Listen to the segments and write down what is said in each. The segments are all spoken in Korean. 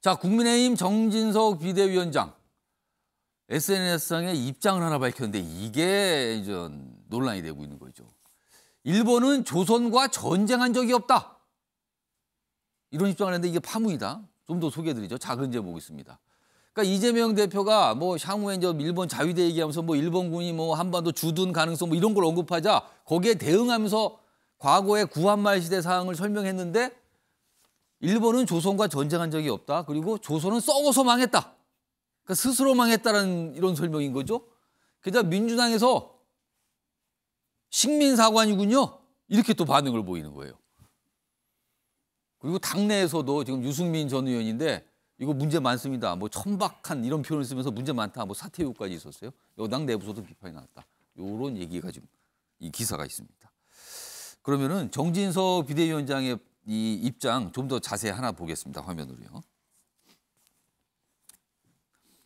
자, 국민의힘 정진석 비대위원장 SNS상에 입장을 하나 밝혔는데 이게 이제 논란이 되고 있는 거죠. 일본은 조선과 전쟁한 적이 없다. 이런 입장을 했는데 이게 파문이다. 좀 더 소개해드리죠. 작은 제목 있습니다. 그러니까 이재명 대표가 뭐 향후에 이제 일본 자위대 얘기하면서 뭐 일본군이 뭐 한반도 주둔 가능성 뭐 이런 걸 언급하자 거기에 대응하면서 과거의 구한말 시대 사항을 설명했는데 일본은 조선과 전쟁한 적이 없다. 그리고 조선은 썩어서 망했다. 그러니까 스스로 망했다는 이런 설명인 거죠. 게다가 민주당에서 식민사관이군요. 이렇게 또 반응을 보이는 거예요. 그리고 당내에서도 지금 유승민 전 의원인데 이거 문제 많습니다. 뭐 천박한 이런 표현을 쓰면서 문제 많다. 뭐 사퇴 요구까지 있었어요. 여당 내부에서도 비판이 나왔다. 이런 얘기가 지금 이 기사가 있습니다. 그러면은 정진석 비대위원장의 이 입장 좀 더 자세히 하나 보겠습니다. 화면으로요.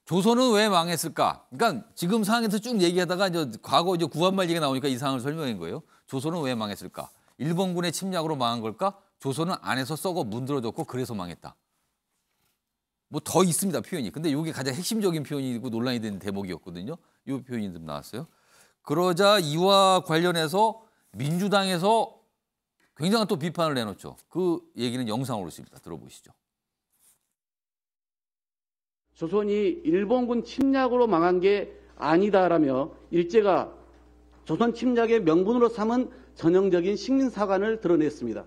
조선은 왜 망했을까? 그러니까 지금 상황에서 쭉 얘기하다가 이제 과거 이제 구한말 얘기가 나오니까 이 상황을 설명한 거예요. 조선은 왜 망했을까? 일본군의 침략으로 망한 걸까? 조선은 안에서 썩어 문드러졌고 그래서 망했다. 뭐 더 있습니다, 표현이. 근데 이게 가장 핵심적인 표현이고 논란이 된 대목이었거든요. 이 표현이 좀 나왔어요. 그러자 이와 관련해서 민주당에서 굉장한 또 비판을 내놓죠. 그 얘기는 영상으로 있습니다. 들어보시죠. 조선이 일본군 침략으로 망한 게 아니다라며 일제가 조선 침략의 명분으로 삼은 전형적인 식민사관을 드러냈습니다.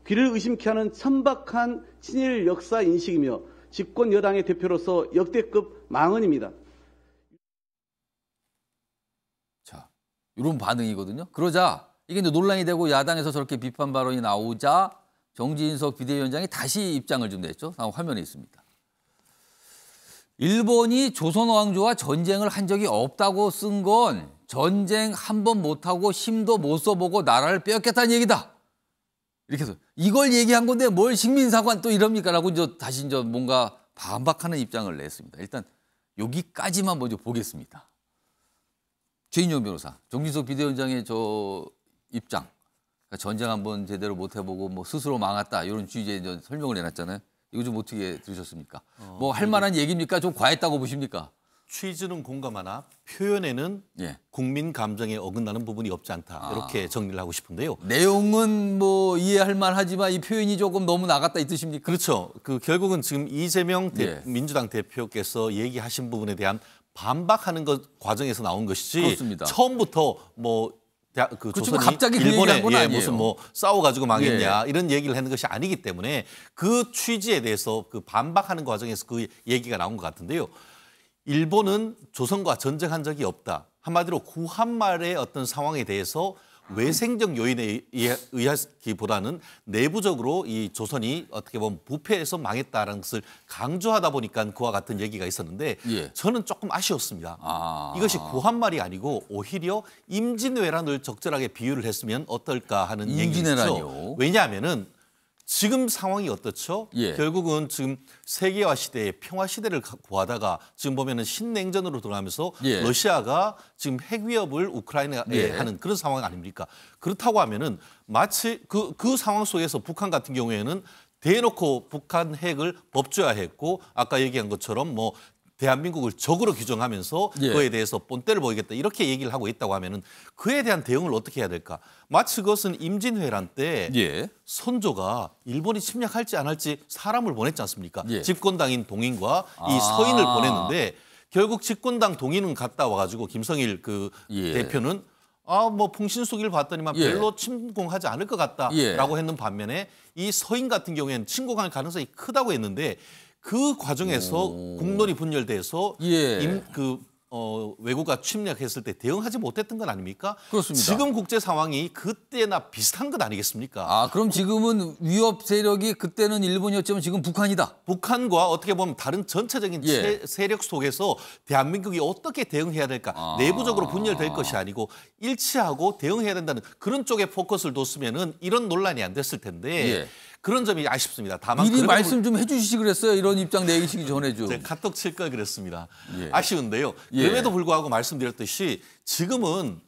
귀를 의심케 하는 천박한 친일 역사 인식이며 집권 여당의 대표로서 역대급 망언입니다. 자, 이런 반응이거든요. 그러자 이게 이제 논란이 되고 야당에서 저렇게 비판 발언이 나오자 정진석 비대위원장이 다시 입장을 좀 냈죠. 다음 화면에 있습니다. 일본이 조선 왕조와 전쟁을 한 적이 없다고 쓴 건 전쟁 한 번 못하고 힘도 못 써보고 나라를 빼앗겼다는 얘기다. 이렇게 해서 이걸 얘기한 건데 뭘 식민사관 또 이럽니까? 라고 이제 다시 이제 뭔가 반박하는 입장을 냈습니다. 일단 여기까지만 먼저 보겠습니다. 최인영 변호사, 정진석 비대위원장의 저 입장. 그러니까 전쟁 한번 제대로 못 해보고 뭐 스스로 망했다. 이런 취지의 이제 설명을 해놨잖아요. 이거 좀 어떻게 들으셨습니까? 뭐 할 만한 얘기입니까? 좀 과했다고 보십니까? 취지는 공감하나 표현에는 예. 국민 감정에 어긋나는 부분이 없지 않다. 이렇게 정리를 하고 싶은데요. 내용은 뭐 이해할 만하지만 이 표현이 조금 너무 나갔다 이 뜻입니까? 그렇죠. 결국은 지금 이재명 예. 민주당 대표께서 얘기하신 부분에 대한 반박하는 것 과정에서 나온 것이지 그렇습니다. 처음부터 뭐 그 조선이 갑자기 그 일본에 얘기한 건 아니에요. 무슨 뭐 싸워가지고 망했냐 이런 얘기를 하는 것이 아니기 때문에 그 취지에 대해서 그 반박하는 과정에서 그 얘기가 나온 것 같은데요. 일본은 조선과 전쟁한 적이 없다. 한마디로 구한말의 어떤 상황에 대해서 외생적 요인에 의하기보다는 내부적으로 이 조선이 어떻게 보면 부패해서 망했다는 것을 강조하다 보니까 그와 같은 얘기가 있었는데 예. 저는 조금 아쉬웠습니다. 이것이 구한말이 아니고 오히려 임진왜란을 적절하게 비유를 했으면 어떨까 하는 얘기죠. 왜냐하면은 지금 상황이 어떻죠? 예. 결국은 지금 세계화 시대에 평화 시대를 구하다가 지금 보면은 신냉전으로 들어가면서 예. 러시아가 지금 핵 위협을 우크라이나에 예. 하는 그런 상황 아닙니까? 그렇다고 하면은 마치 그 상황 속에서 북한 같은 경우에는 대놓고 북한 핵을 법조화했고 아까 얘기한 것처럼 뭐 대한민국을 적으로 규정하면서 예. 그에 대해서 본때를 보이겠다 이렇게 얘기를 하고 있다고 하면은 그에 대한 대응을 어떻게 해야 될까? 마치 그것은 임진왜란 때 예. 선조가 일본이 침략할지 안 할지 사람을 보냈지 않습니까? 예. 집권당인 동인과 이 서인을 보냈는데 결국 집권당 동인은 갔다 와가지고 김성일 그 예. 대표는 뭐 풍신수기를 봤더니만 예. 별로 침공하지 않을 것 같다라고 예. 했는 반면에 이 서인 같은 경우에는 침공할 가능성이 크다고 했는데 그 과정에서 국론이 분열돼서 예. 외국가 침략했을 때 대응하지 못했던 건 아닙니까? 그렇습니다. 지금 국제 상황이 그때나 비슷한 것 아니겠습니까? 그럼 지금은 위협 세력이 그때는 일본이었지만 지금 북한이다. 북한과 어떻게 보면 다른 전체적인 예. 세력 속에서 대한민국이 어떻게 대응해야 될까? 내부적으로 분열될 것이 아니고 일치하고 대응해야 된다는 그런 쪽에 포커스를 뒀으면은 이런 논란이 안 됐을 텐데 예. 그런 점이 아쉽습니다. 다만 미리 말씀 좀 해주시지 그랬어요. 이런 입장 내시기 전에 좀. 제가 카톡 칠 걸 그랬습니다. 예. 아쉬운데요. 예. 그럼에도 불구하고 말씀드렸듯이 지금은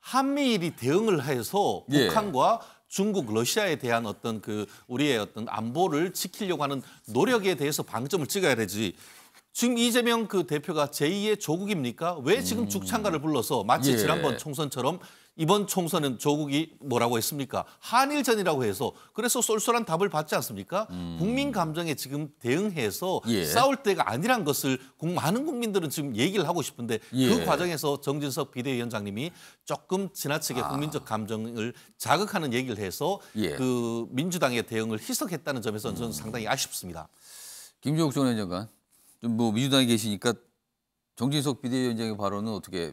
한미일이 대응을 해서 예. 북한과 중국, 러시아에 대한 어떤 그 우리의 어떤 안보를 지키려고 하는 노력에 대해서 방점을 찍어야 되지. 지금 이재명 그 대표가 제2의 조국입니까? 왜 지금 죽창가를 불러서 마치 예. 지난번 총선처럼 이번 총선은 조국이 뭐라고 했습니까? 한일전이라고 해서 그래서 쏠쏠한 답을 받지 않습니까? 국민 감정에 지금 대응해서 예. 싸울 때가 아니란 것을 많은 국민들은 지금 얘기를 하고 싶은데 예. 그 과정에서 정진석 비대위원장님이 조금 지나치게 국민적 감정을 자극하는 얘기를 해서 예. 그 민주당의 대응을 희석했다는 점에서 저는 상당히 아쉽습니다. 김종욱 전 장관, 좀 뭐 민주당에 계시니까 정진석 비대위원장의 발언은 어떻게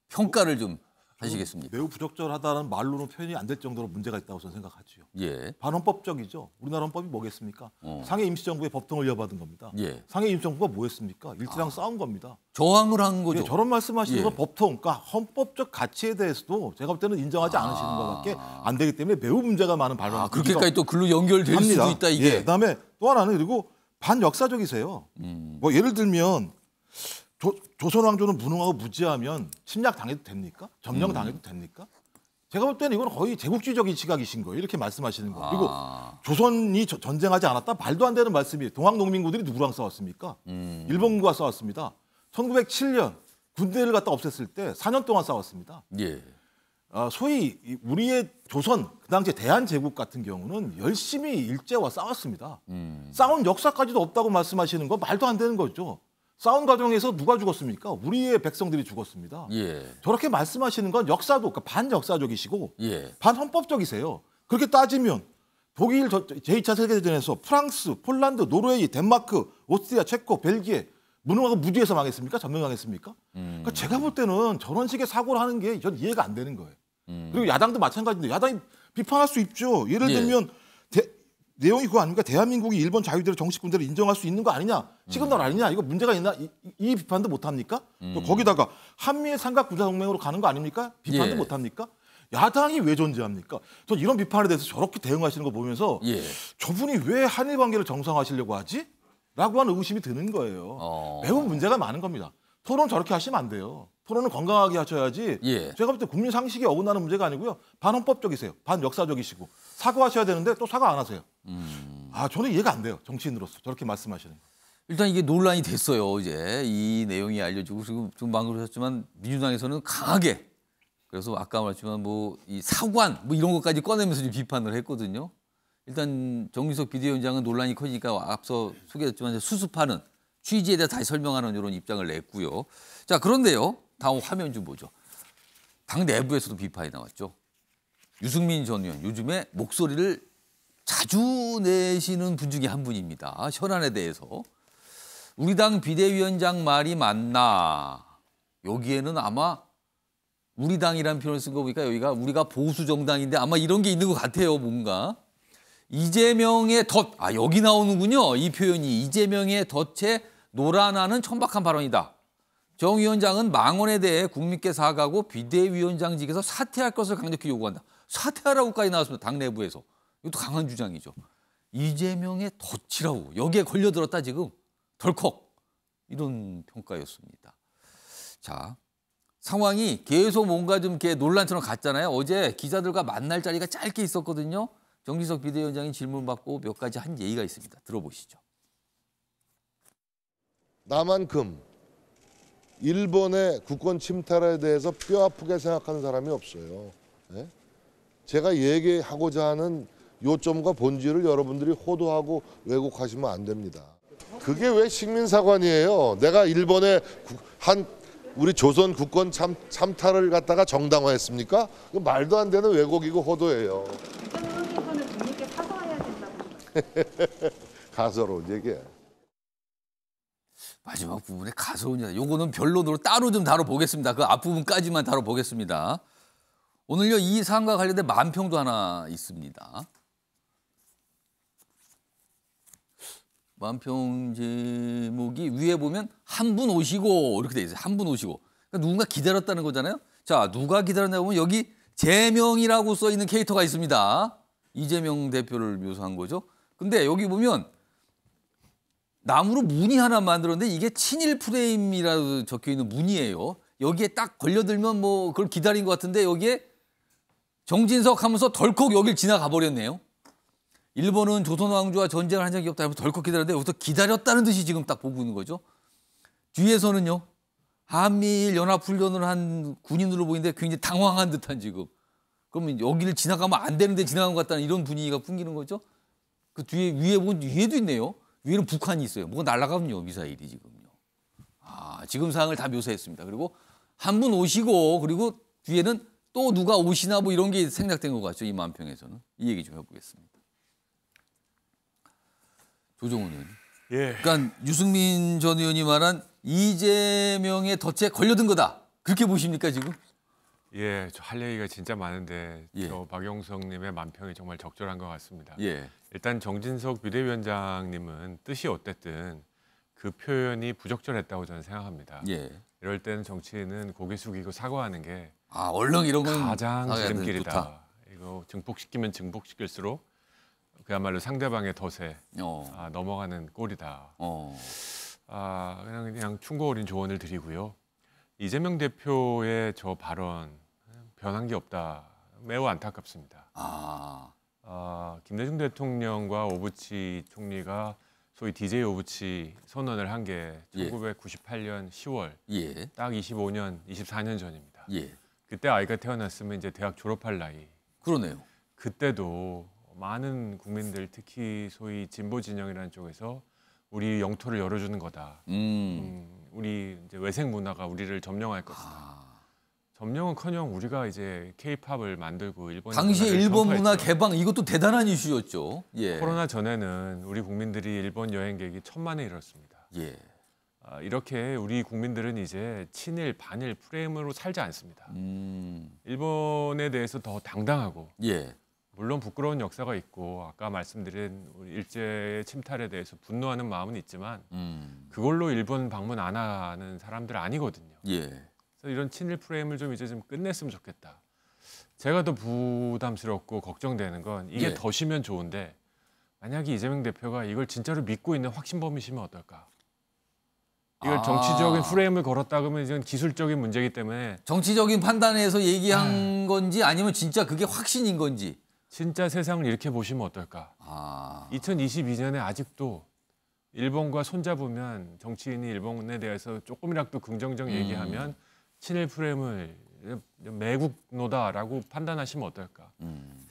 평가를 좀 하시겠습니까? 매우 부적절하다는 말로는 표현이 안 될 정도로 문제가 있다고 저는 생각하지요. 예. 반헌법적이죠. 우리나라 헌법이 뭐겠습니까? 상해 임시정부의 법통을 이어받은 겁니다. 예. 상해 임시정부가 뭐했습니까? 일제랑 싸운 겁니다. 저항을 한 거죠. 예, 저런 말씀하시는 예. 건 법통, 그러니까 헌법적 가치에 대해서도 제가 볼 때는 인정하지 않으시는 것밖에 안 되기 때문에 매우 문제가 많은 발언. 그렇게까지 또 글로 연결될 수도 있다 이게. 예, 그다음에 또 하나는 그리고 반역사적이세요. 뭐 예를 들면 조선 왕조는 무능하고 무지하면 침략 당해도 됩니까? 점령 당해도 됩니까? 제가 볼 때는 이건 거의 제국주의적인 시각이신 거예요. 이렇게 말씀하시는 거. 그리고 조선이 전쟁하지 않았다? 말도 안 되는 말씀이에요. 동학농민군들이 누구랑 싸웠습니까? 일본군과 싸웠습니다. 1907년 군대를 갖다 없앴을 때 4년 동안 싸웠습니다. 예. 소위 우리의 조선, 그 당시에 대한제국 같은 경우는 열심히 일제와 싸웠습니다. 싸운 역사까지도 없다고 말씀하시는 건 말도 안 되는 거죠. 싸운 과정에서 누가 죽었습니까? 우리의 백성들이 죽었습니다. 예. 저렇게 말씀하시는 건 역사도 그러니까 반역사적이시고 예. 반헌법적이세요. 그렇게 따지면 독일 제2차 세계대전에서 프랑스, 폴란드, 노르웨이, 덴마크, 오스트리아, 체코, 벨기에 무능하고 무지해서 망했습니까? 전멸망했습니까? 그러니까 제가 볼 때는 저런 식의 사고를 하는 게 전 이해가 안 되는 거예요. 그리고 야당도 마찬가지인데 야당이 비판할 수 있죠. 예를 들면 내용이 그거 아닙니까? 대한민국이 일본 자유대로 정식군대를 인정할 수 있는 거 아니냐? 시그널 아니냐? 이거 문제가 있나? 이 비판도 못합니까? 또 거기다가 한미일 삼각군사동맹으로 가는 거 아닙니까? 비판도 예. 못합니까? 야당이 왜 존재합니까? 전 이런 비판에 대해서 저렇게 대응하시는 거 보면서 예. 저분이 왜 한일 관계를 정상화하시려고 하지? 라고 하는 의구심이 드는 거예요. 매우 문제가 많은 겁니다. 토론 저렇게 하시면 안 돼요. 토론은 건강하게 하셔야지. 예. 제가 볼 때 국민 상식에 어긋나는 문제가 아니고요. 반헌법적이세요. 반역사적이시고. 사과하셔야 되는데 또 사과 안 하세요. 저는 이해가 안 돼요. 정치인으로서 저렇게 말씀하시는 거. 일단 이게 논란이 됐어요. 이제 이 내용이 알려지고 지금 방금 하셨지만 민주당에서는 강하게 그래서 아까 말했지만 뭐 이 사관 뭐 이런 것까지 꺼내면서 좀 비판을 했거든요. 일단 정진석 비대위원장은 논란이 커지니까 앞서 소개했지만 수습하는 취지에 대해 다시 설명하는 이런 입장을 냈고요. 자, 그런데요. 다음 화면 좀 보죠. 당 내부에서도 비판이 나왔죠. 유승민 전 의원 요즘에 목소리를 자주 내시는 분 중에 한 분입니다. 현안에 대해서. 우리 당 비대위원장 말이 맞나. 여기에는 아마 우리 당이라는 표현을 쓴 거 보니까 여기가 우리가 보수 정당인데 아마 이런 게 있는 것 같아요. 뭔가. 이재명의 덫. 여기 나오는군요. 이 표현이. 이재명의 덫에 놀아나는 천박한 발언이다. 정 위원장은 망언에 대해 국민께 사과하고 비대위원장직에서 사퇴할 것을 강력히 요구한다. 사퇴하라고까지 나왔습니다. 당 내부에서. 이것도 강한 주장이죠. 이재명의 덫이라고. 여기에 걸려들었다 지금. 덜컥. 이런 평가였습니다. 자, 상황이 계속 뭔가 좀 이렇게 논란처럼 갔잖아요. 어제 기자들과 만날 자리가 짧게 있었거든요. 정진석 비대위원장이 질문 받고 몇 가지 한 예의가 있습니다. 들어보시죠. 나만큼 일본의 국권 침탈에 대해서 뼈아프게 생각하는 사람이 없어요. 네? 제가 얘기하고자 하는 요점과 본질을 여러분들이 호도하고 왜곡하시면 안 됩니다. 그게 왜 식민사관이에요? 내가 일본의 우리 조선 국권 참탈을 갖다가 정당화했습니까? 말도 안 되는 왜곡이고 호도예요. 이거는 국민께 사과해야 된다고. 가소로운 얘기야. 마지막 부분에 가서오냐. 요거는 변론으로 따로 좀 다뤄보겠습니다. 그 앞부분까지만 다뤄보겠습니다. 오늘요 이 사안과 관련된 만평도 하나 있습니다. 만평 제목이 위에 보면 한 분 오시고 이렇게 돼 있어요. 한 분 오시고. 그러니까 누군가 기다렸다는 거잖아요. 자, 누가 기다렸냐 보면 여기 재명이라고 써 있는 캐릭터가 있습니다. 이재명 대표를 묘사한 거죠. 근데 여기 보면 나무로 무늬 하나 만들었는데 이게 친일 프레임이라고 적혀 있는 무늬예요. 여기에 딱 걸려들면 뭐 그걸 기다린 것 같은데 여기에 정진석 하면서 덜컥 여길 지나가 버렸네요. 일본은 조선 왕조와 전쟁을 한 적이 없다 하면서 덜컥 기다렸는데 여기서 기다렸다는 듯이 지금 딱 보고 있는 거죠. 뒤에서는요. 한미일 연합훈련을 한 군인으로 보이는데 굉장히 당황한 듯한 지금. 그러면 여기를 지나가면 안 되는데 지나간 것 같다는 이런 분위기가 풍기는 거죠. 그 뒤에 위에 보면 위에도 있네요. 위에는 북한이 있어요. 뭐가 날아가면요. 미사일이 지금요. 지금 상황을 다 묘사했습니다. 그리고 한 분 오시고 그리고 뒤에는 또 누가 오시나 뭐 이런 게 생략된 것 같죠. 이 만평에서는. 이 얘기 좀 해보겠습니다. 조정훈 의원님. 예. 그러니까 유승민 전 의원이 말한 이재명의 덫에 걸려든 거다. 그렇게 보십니까 지금? 예, 저 할 얘기가 진짜 많은데 예. 저 박영석님의 만평이 정말 적절한 것 같습니다. 예. 일단 정진석 비대위원장님은 뜻이 어땠든 그 표현이 부적절했다고 저는 생각합니다. 예. 이럴 때는 정치인은 고개 숙이고 사과하는 게 얼렁 이런 건 가장 사과해야 지름길이다. 좋다. 이거 증폭시키면 증폭시킬수록 그야말로 상대방의 덫에 넘어가는 꼴이다. 그냥 충고 어린 조언을 드리고요. 이재명 대표의 저 발언 변한 게 없다. 매우 안타깝습니다. 김대중 대통령과 오부치 총리가 소위 DJ 오부치 선언을 한 게 1998년 10월, 예. 딱 25년, 24년 전입니다. 예. 그때 아이가 태어났으면 이제 대학 졸업할 나이. 그러네요. 그때도 많은 국민들, 특히 소위 진보 진영이라는 쪽에서 우리 영토를 열어주는 거다. 우리 이제 외생 문화가 우리를 점령할 것이다. 점령은커녕 우리가 이제 K-팝을 만들고 일본 당시 일본 문화 개방 이것도 대단한 이슈였죠. 예. 코로나 전에는 우리 국민들이 일본 여행객이 1000만에 이르렀습니다. 예. 이렇게 우리 국민들은 이제 친일 반일 프레임으로 살지 않습니다. 일본에 대해서 더 당당하고 예. 물론 부끄러운 역사가 있고 아까 말씀드린 우리 일제의 침탈에 대해서 분노하는 마음은 있지만 그걸로 일본 방문 안 하는 사람들 아니거든요. 예. 그래서 이런 친일 프레임을 좀 이제 좀 끝냈으면 좋겠다. 제가 더 부담스럽고 걱정되는 건 이게 예. 덫이면 좋은데 만약에 이재명 대표가 이걸 진짜로 믿고 있는 확신범이시면 어떨까? 이걸 정치적인 프레임을 걸었다 그러면 이건 기술적인 문제이기 때문에 정치적인 판단에서 얘기한 건지 아니면 진짜 그게 확신인 건지. 진짜 세상을 이렇게 보시면 어떨까? 2022년에 아직도 일본과 손잡으면 정치인이 일본에 대해서 조금이라도 긍정적 얘기하면 친일 프레임을 매국노다라고 판단하시면 어떨까?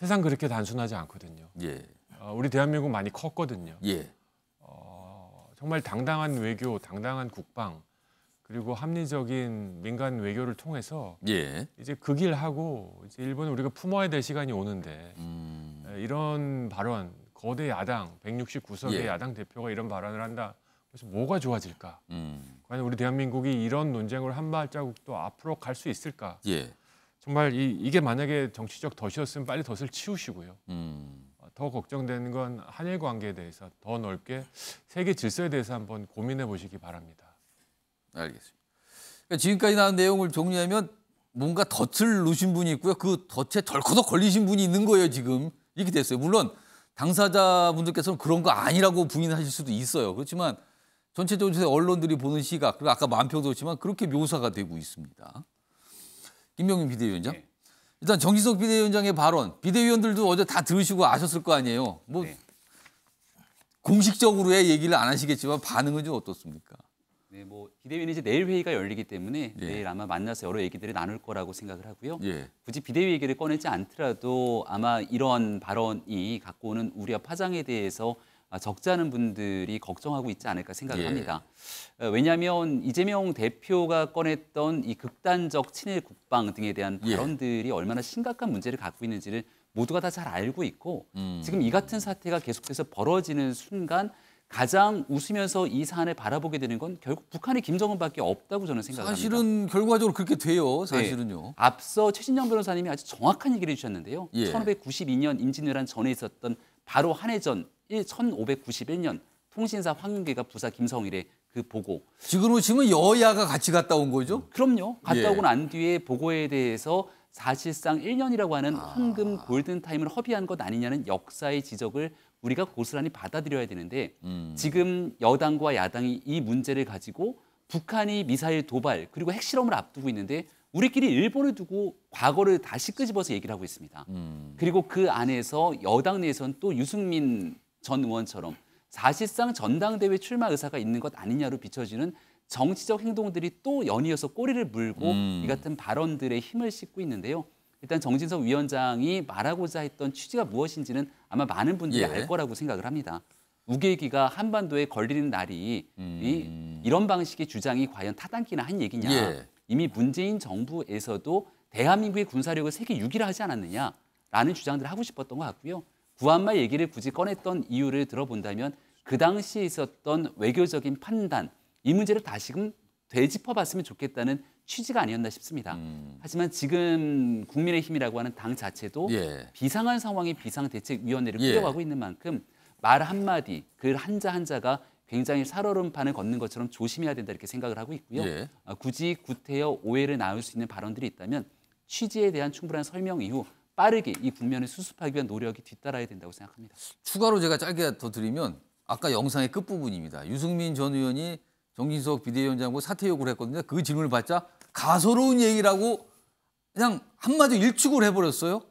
세상 그렇게 단순하지 않거든요. 예. 우리 대한민국 많이 컸거든요. 예. 정말 당당한 외교, 당당한 국방, 그리고 합리적인 민간 외교를 통해서 예. 이제 그 길하고 이제 일본을 우리가 품어야 될 시간이 오는데 이런 발언, 거대 야당, 169석의 예. 야당 대표가 이런 발언을 한다. 그래서 뭐가 좋아질까? 과연 우리 대한민국이 이런 논쟁으로 한 발자국 또 앞으로 갈 수 있을까? 예. 정말 이게 만약에 정치적 덫이었으면 빨리 덫을 치우시고요. 더 걱정되는 건 한일 관계에 대해서 더 넓게 세계 질서에 대해서 한번 고민해 보시기 바랍니다. 알겠습니다. 그러니까 지금까지 나온 내용을 정리하면 뭔가 덫을 놓으신 분이 있고요. 그 덫에 덜커덕 걸리신 분이 있는 거예요. 지금 이렇게 됐어요. 물론 당사자분들께서는 그런 거 아니라고 부인하실 수도 있어요. 그렇지만 전체적으로 언론들이 보는 시각, 그리고 아까 만평도 그렇지만 그렇게 묘사가 되고 있습니다. 김병민 비대위원장. 네. 일단 정진석 비대위원장의 발언, 비대위원들도 어제 다 들으시고 아셨을 거 아니에요. 뭐 네. 공식적으로의 얘기를 안 하시겠지만 반응은 좀 어떻습니까? 네, 뭐 비대위는 이제 내일 회의가 열리기 때문에 예. 내일 아마 만나서 여러 얘기들을 나눌 거라고 생각을 하고요. 예. 굳이 비대위 얘기를 꺼내지 않더라도 아마 이런 발언이 갖고 오는 우려와 파장에 대해서 적지 않은 분들이 걱정하고 있지 않을까 생각을 예. 합니다. 왜냐하면 이재명 대표가 꺼냈던 이 극단적 친일 국방 등에 대한 예. 발언들이 얼마나 심각한 문제를 갖고 있는지를 모두가 다 잘 알고 있고 지금 이 같은 사태가 계속해서 벌어지는 순간 가장 웃으면서 이 사안을 바라보게 되는 건 결국 북한의 김정은밖에 없다고 저는 생각합니다. 사실은 결과적으로 그렇게 돼요. 사실은요. 네. 앞서 최진영 변호사님이 아주 정확한 얘기를 해주셨는데요. 예. 1592년 임진왜란 전에 있었던 바로 한 해 전 1591년 통신사 황윤계가 부사 김성일의 그 보고. 지금으로 치면 여야가 같이 갔다 온 거죠? 그럼요. 갔다 예. 오고 난 뒤에 보고에 대해서 사실상 1년이라고 하는 황금 골든타임을 허비한 것 아니냐는 역사의 지적을 우리가 고스란히 받아들여야 되는데 지금 여당과 야당이 이 문제를 가지고 북한이 미사일 도발 그리고 핵실험을 앞두고 있는데 우리끼리 일본을 두고 과거를 다시 끄집어서 얘기를 하고 있습니다. 그리고 그 안에서 여당 내에서는 또 유승민 전 의원처럼 사실상 전당대회 출마 의사가 있는 것 아니냐로 비춰지는 정치적 행동들이 또 연이어서 꼬리를 물고 이 같은 발언들의 힘을 싣고 있는데요. 일단 정진석 위원장이 말하고자 했던 취지가 무엇인지는 아마 많은 분들이 알 거라고 생각을 합니다. 우계기가 한반도에 걸리는 날이 이런 방식의 주장이 과연 타당키나 한 얘기냐. 이미 문재인 정부에서도 대한민국의 군사력을 세계 6위라 하지 않았느냐라는 주장들을 하고 싶었던 것 같고요. 구한말 얘기를 굳이 꺼냈던 이유를 들어본다면 그 당시에 있었던 외교적인 판단, 이 문제를 다시금 되짚어봤으면 좋겠다는 취지가 아니었나 싶습니다. 하지만 지금 국민의힘이라고 하는 당 자체도 비상한 상황의 비상대책위원회를 꾸려가고 있는 만큼 말 한마디, 글 한자 한자가 굉장히 살얼음판을 걷는 것처럼 조심해야 된다 이렇게 생각을 하고 있고요. 굳이 구태여 오해를 낳을 수 있는 발언들이 있다면 취지에 대한 충분한 설명 이후 빠르게 이 국면을 수습하기 위한 노력이 뒤따라야 된다고 생각합니다. 추가로 제가 짧게 더 드리면 아까 영상의 끝부분입니다. 유승민 전 의원이 정진석 비대위원장과 사퇴 요구를 했거든요. 그 질문을 받자 가소로운 얘기라고 그냥 한마디 일축을 해버렸어요.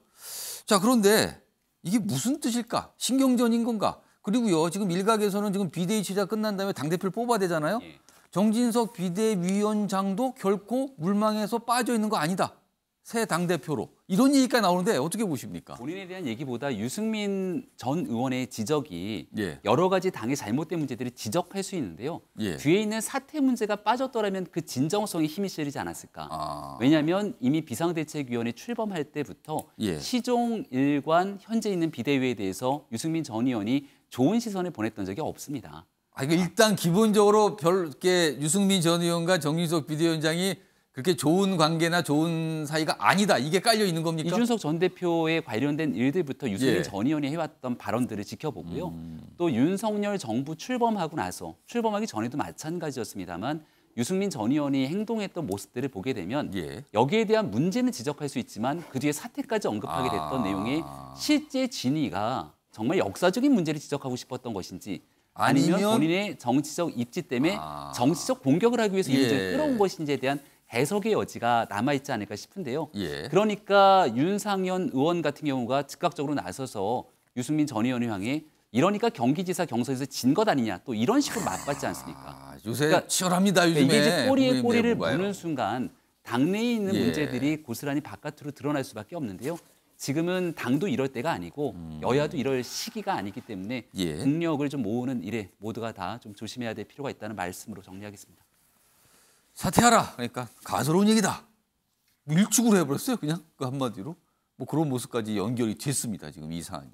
자, 그런데 이게 무슨 뜻일까? 신경전인 건가? 그리고요, 지금 일각에서는 지금 비대위 취재가 끝난 다음에 당대표를 뽑아야 되잖아요. 정진석 비대위원장도 결코 물망에서 빠져 있는 거 아니다. 새 당대표로. 이런 얘기가 나오는데 어떻게 보십니까? 본인에 대한 얘기보다 유승민 전 의원의 지적이 여러 가지 당의 잘못된 문제들을 지적할 수 있는데요. 뒤에 있는 사퇴 문제가 빠졌더라면 그 진정성에 힘이 실리지 않았을까. 왜냐하면 이미 비상대책위원회 출범할 때부터 시종 일관 현재 있는 비대위에 대해서 유승민 전 의원이 좋은 시선을 보냈던 적이 없습니다. 일단 기본적으로 별게 유승민 전 의원과 정진석 비대위원장이 그렇게 좋은 관계나 좋은 사이가 아니다. 이게 깔려 있는 겁니까? 이준석 전 대표에 관련된 일들부터 유승민 전 의원이 해왔던 발언들을 지켜보고요. 또 윤석열 정부 출범하고 나서 출범하기 전에도 마찬가지였습니다만 유승민 전 의원이 행동했던 모습들을 보게 되면 여기에 대한 문제는 지적할 수 있지만 그 뒤에 사태까지 언급하게 됐던 내용의 실제 진위가 정말 역사적인 문제를 지적하고 싶었던 것인지 아니면 본인의 정치적 입지 때문에 정치적 공격을 하기 위해서 이 문제를 끌어온 것인지에 대한 해석의 여지가 남아있지 않을까 싶은데요. 그러니까 윤상현 의원 같은 경우가 즉각적으로 나서서 유승민 전 의원을 향해 이러니까 경기지사 경선에서 진 것 아니냐 또 이런 식으로 맞받지 않습니까? 요새 그러니까 치열합니다. 요즘에. 이게 이제 꼬리에 꼬리를 무는 순간 당내에 있는 문제들이 고스란히 바깥으로 드러날 수밖에 없는데요. 지금은 당도 이럴 때가 아니고 여야도 이럴 시기가 아니기 때문에 국력을 좀 모으는 일에 모두가 다 좀 조심해야 될 필요가 있다는 말씀으로 정리하겠습니다. 사퇴하라. 그러니까 가소로운 얘기다. 일축으로 해버렸어요. 그냥 그 한마디로. 뭐 그런 모습까지 연결이 됐습니다. 지금 이 사안이요.